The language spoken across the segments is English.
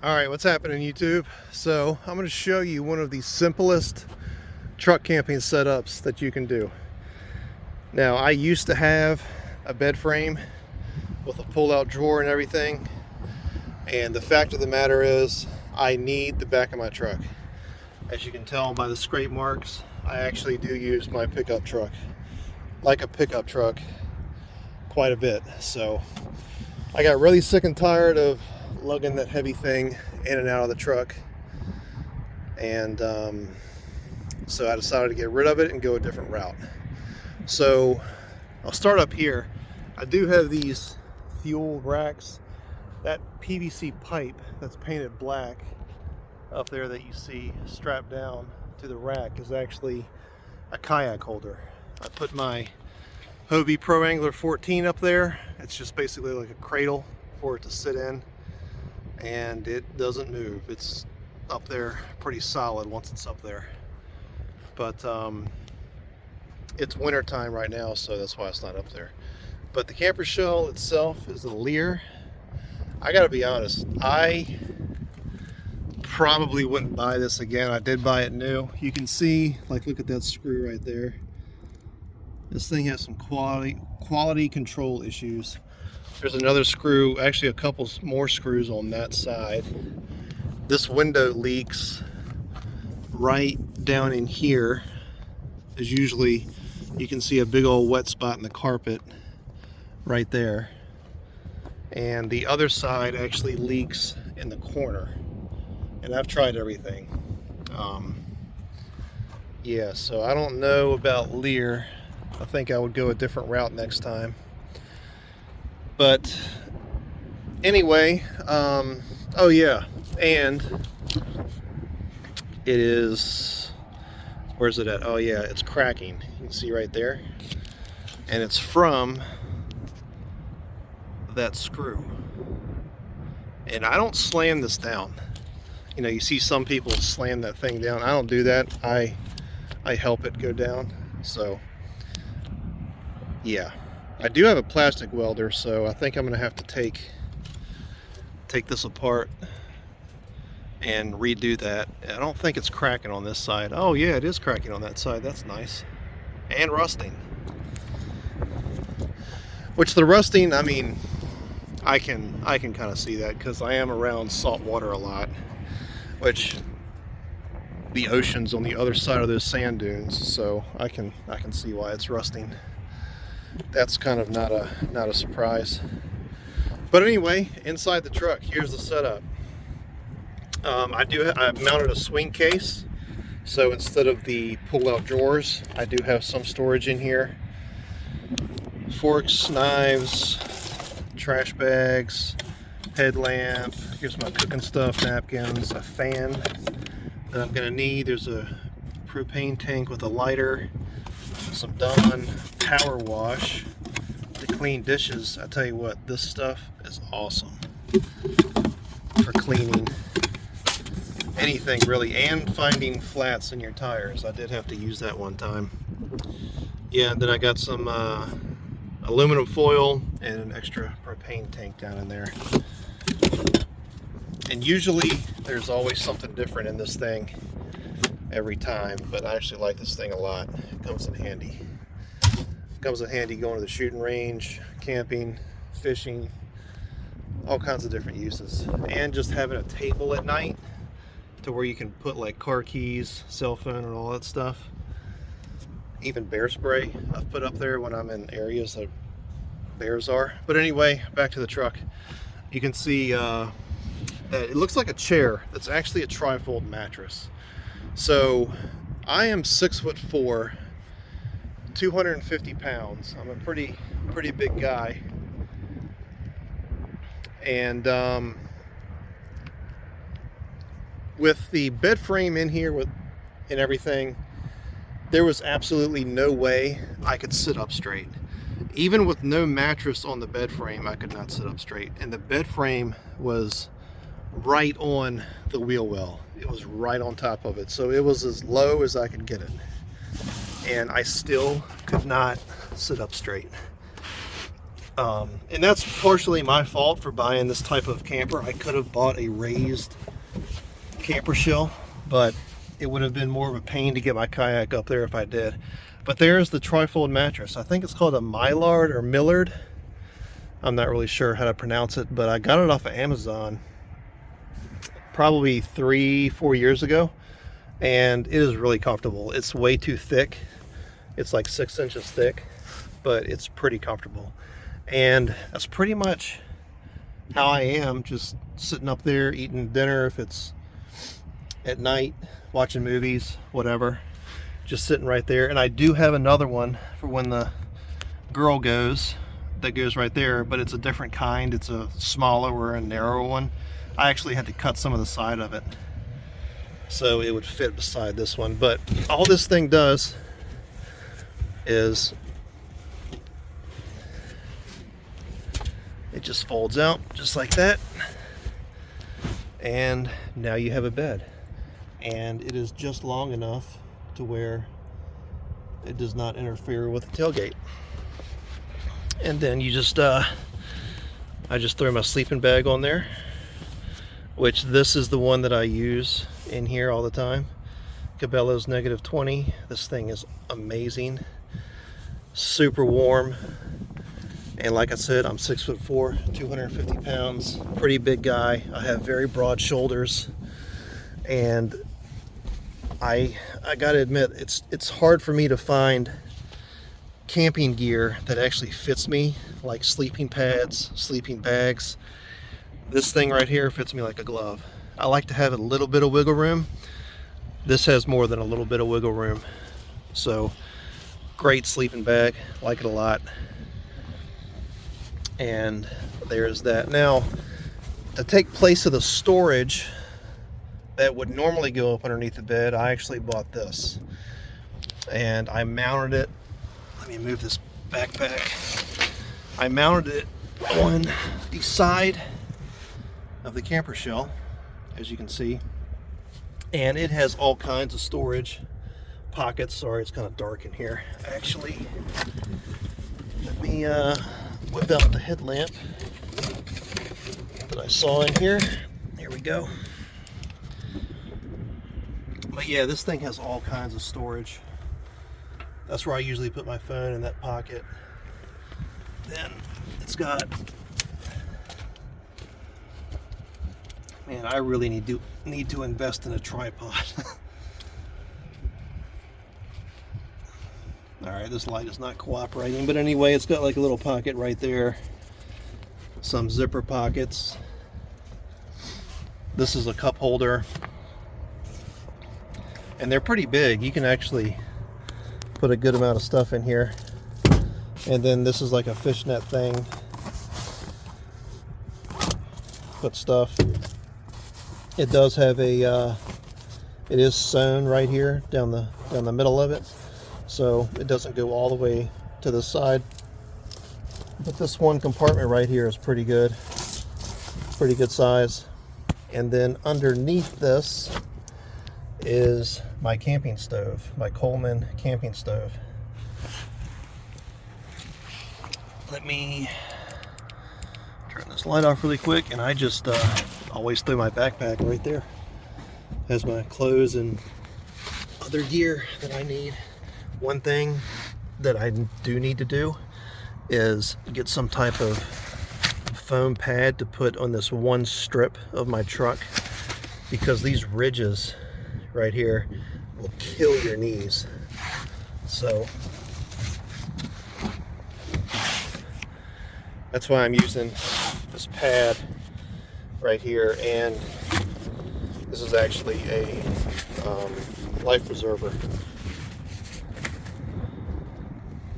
All right, what's happening, YouTube? So I'm going to show you one of the simplest truck camping setups that you can do. Now, I used to have a bed frame with a pull-out drawer and everything, and the fact of the matter is I need the back of my truck. As you can tell by the scrape marks, I actually do use my pickup truck like a pickup truck quite a bit. So I got really sick and tired of lugging that heavy thing in and out of the truck, and so I decided to get rid of it and go a different route. So I'll start up here. I do have these fuel racks. That PVC pipe that's painted black up there that you see strapped down to the rack is actually a kayak holder. I put my Hobie Pro Angler 14 up there. It's just basically like a cradle for it to sit in, and it doesn't move. It's up there pretty solid once it's up there. But it's winter time right now, so that's why it's not up there. But the camper shell itself is a Lear. I gotta be honest, I probably wouldn't buy this again. I did buy it new. You can see, like, look at that screw right there. This thing has some quality control issues. There's another screw, actually a couple more screws on that side. This window leaks right down in here. Is usually, you can see a big old wet spot in the carpet right there. And the other side actually leaks in the corner. And I've tried everything. Yeah, so I don't know about Lear. I think I would go a different route next time. But anyway, oh yeah, and it is, where's it at? Oh yeah, it's cracking. You can see right there. And it's from that screw. And I don't slam this down. You know, you see some people slam that thing down. I don't do that. I help it go down. So yeah, I do have a plastic welder, so I think I'm gonna have to take this apart and redo that. I don't think it's cracking on this side. Oh yeah, it is cracking on that side. That's nice. And rusting. Which the rusting, I mean, I can kind of see that because I am around salt water a lot, which the ocean's on the other side of those sand dunes, so I can see why it's rusting. That's kind of not a surprise. But anyway, inside the truck, here's the setup. I've mounted a swing case, so instead of the pull-out drawers, I do have some storage in here. Forks, knives, trash bags, headlamp. Here's my cooking stuff, napkins, a fan that I'm gonna need. There's a propane tank with a lighter, some Dawn power wash to clean dishes. I tell you what, this stuff is awesome for cleaning anything really, and finding flats in your tires. I did have to use that one time. Yeah, and then I got some aluminum foil and an extra propane tank down in there. And usually there's always something different in this thing every time, but I actually like this thing a lot. It comes in handy. Comes in handy going to the shooting range, camping, fishing, all kinds of different uses. And just having a table at night to where you can put like car keys, cell phone, and all that stuff. Even bear spray I've put up there when I'm in areas that bears are. But anyway, back to the truck. You can see that it looks like a chair. That's actually a trifold mattress. So I am 6'4", 250 pounds. I'm a pretty big guy. And with the bed frame in here and everything, there was absolutely no way I could sit up straight. Even with no mattress on the bed frame, I could not sit up straight. And the bed frame was right on the wheel well. It was right on top of it. So it was as low as I could get it. And I still could not sit up straight. And that's partially my fault for buying this type of camper. I could have bought a raised camper shell, but it would have been more of a pain to get my kayak up there if I did. But there's the trifold mattress. I think it's called a Millard or Millard. I'm not really sure how to pronounce it, but I got it off of Amazon probably 3-4 years ago, and it is really comfortable. It's way too thick. It's like 6 inches thick, but it's pretty comfortable. And that's pretty much how I am, just sitting up there eating dinner if it's at night, watching movies, whatever, just sitting right there. And I do have another one for when the girl goes, that goes right there, but it's a different kind. It's a smaller or a narrower one. I actually had to cut some of the side of it so it would fit beside this one. But all this thing does is it just folds out just like that, and now you have a bed, and it is just long enough to where it does not interfere with the tailgate. And then you just I just throw my sleeping bag on there, which this is the one that I use in here all the time. Cabela's -20. This thing is amazing, super warm. And like I said, I'm 6'4", 250 pounds, pretty big guy. I have very broad shoulders, and I gotta admit, it's hard for me to find camping gear that actually fits me, like sleeping pads, sleeping bags. This thing right here fits me like a glove. I like to have a little bit of wiggle room. This has more than a little bit of wiggle room. So great sleeping bag, like it a lot. And there's that. Now, to take place of the storage that would normally go up underneath the bed, I actually bought this, and I mounted it. Let me move this backpack. I mounted it on the side of the camper shell, as you can see, and it has all kinds of storage pockets. Sorry, it's kind of dark in here actually. Let me whip out the headlamp that I saw in here. Here we go. But yeah, this thing has all kinds of storage. That's where I usually put my phone, in that pocket. Then it's got, man, I really need to invest in a tripod. Alright, this light is not cooperating, but anyway, it's got like a little pocket right there. Some zipper pockets. This is a cup holder. And they're pretty big. You can actually put a good amount of stuff in here. And then this is like a fishnet thing. Put stuff. It does have a, it is sewn right here down the middle of it. So it doesn't go all the way to the side. But this one compartment right here is pretty good size. And then underneath this is my camping stove, my Coleman camping stove. Let me turn this light off really quick, and I just always throw my backpack right there. Has my clothes and other gear that I need. One thing that I do need to do is get some type of foam pad to put on this one strip of my truck, because these ridges right here will kill your knees. So that's why I'm using this pad right here, and this is actually a life preserver.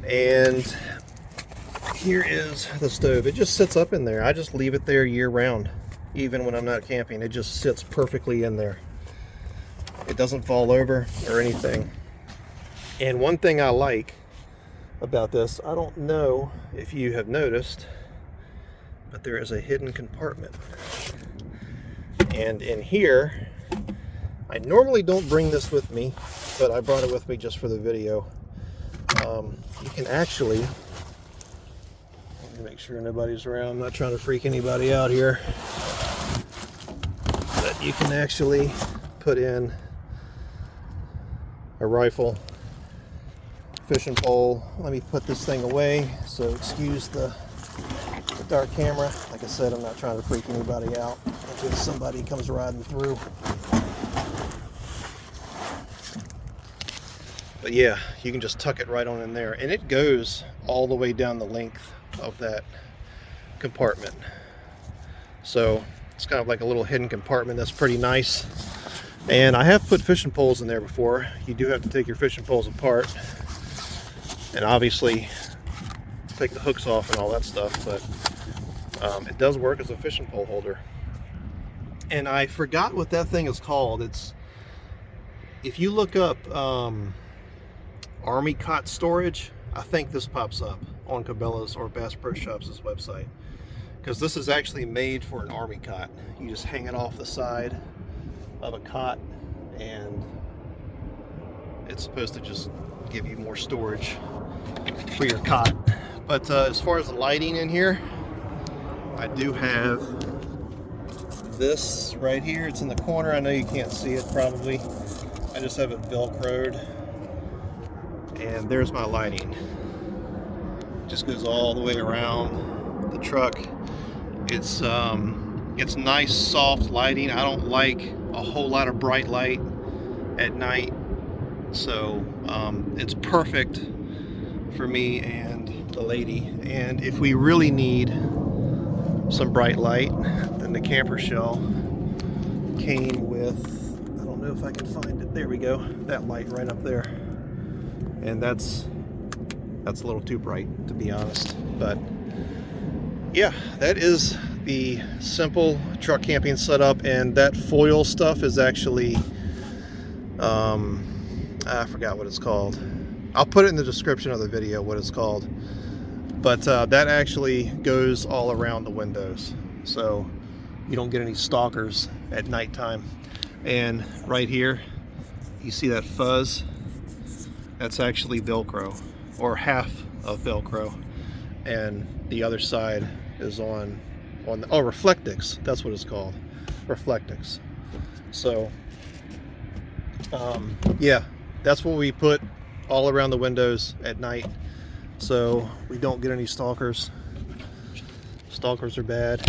And here is the stove. It just sits up in there. I just leave it there year round, even when I'm not camping. It just sits perfectly in there. It doesn't fall over or anything. And one thing I like about this, I don't know if you have noticed, but there is a hidden compartment. And in here, I normally don't bring this with me, but I brought it with me just for the video. You can actually, Make sure nobody's around. I'm not trying to freak anybody out here. But you can actually put in a rifle, fishing pole. Let me put this thing away, so excuse the dark camera. Like I said, I'm not trying to freak anybody out in case somebody comes riding through. But yeah, you can just tuck it right on in there, and it goes all the way down the length of that compartment. So it's kind of like a little hidden compartment that's pretty nice. And I have put fishing poles in there before. You do have to take your fishing poles apart and obviously take the hooks off and all that stuff, but it does work as a fishing pole holder. And I forgot what that thing is called. It's, if you look up Army cot storage, I think this pops up on Cabela's or Bass Pro Shops' website, because this is actually made for an Army cot. You just hang it off the side of a cot, and it's supposed to just give you more storage for your cot. But as far as the lighting in here, I do have this right here. It's in the corner. I know you can't see it probably. I just have it velcroed, and there's my lighting. It just goes all the way around the truck. It's nice soft lighting. I don't like a whole lot of bright light at night, so it's perfect for me and the lady. And if we really need some bright light, then the camper shell came with, I don't know if I can find it, there we go, that light right up there. And that's a little too bright, to be honest. But yeah, that is the simple truck camping setup. And that foil stuff is actually I forgot what it's called. I'll put it in the description of the video what it's called. But that actually goes all around the windows, so you don't get any stalkers at nighttime. And right here, you see that fuzz? That's actually Velcro, or half of Velcro, and the other side is on the, oh, Reflectix, that's what it's called, Reflectix. So yeah, that's what we put all around the windows at night, so we don't get any stalkers. Stalkers are bad.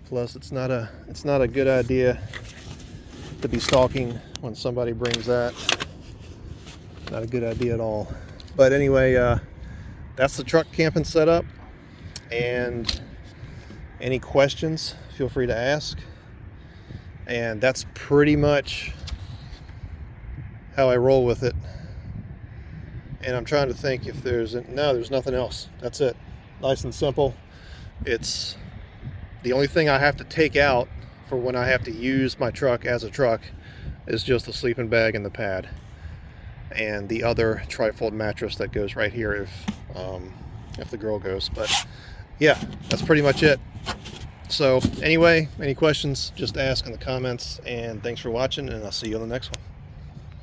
Plus, it's not a good idea to be stalking when somebody brings that. Not a good idea at all. But anyway, that's the truck camping setup. And any questions, feel free to ask. And that's pretty much how I roll with it. And I'm trying to think if there's nothing else. That's it. Nice and simple. It's the only thing I have to take out for when I have to use my truck as a truck is just the sleeping bag and the pad, and the other trifold mattress that goes right here if the girl goes. But yeah, that's pretty much it. So anyway, any questions, just ask in the comments, and thanks for watching, and I'll see you on the next one.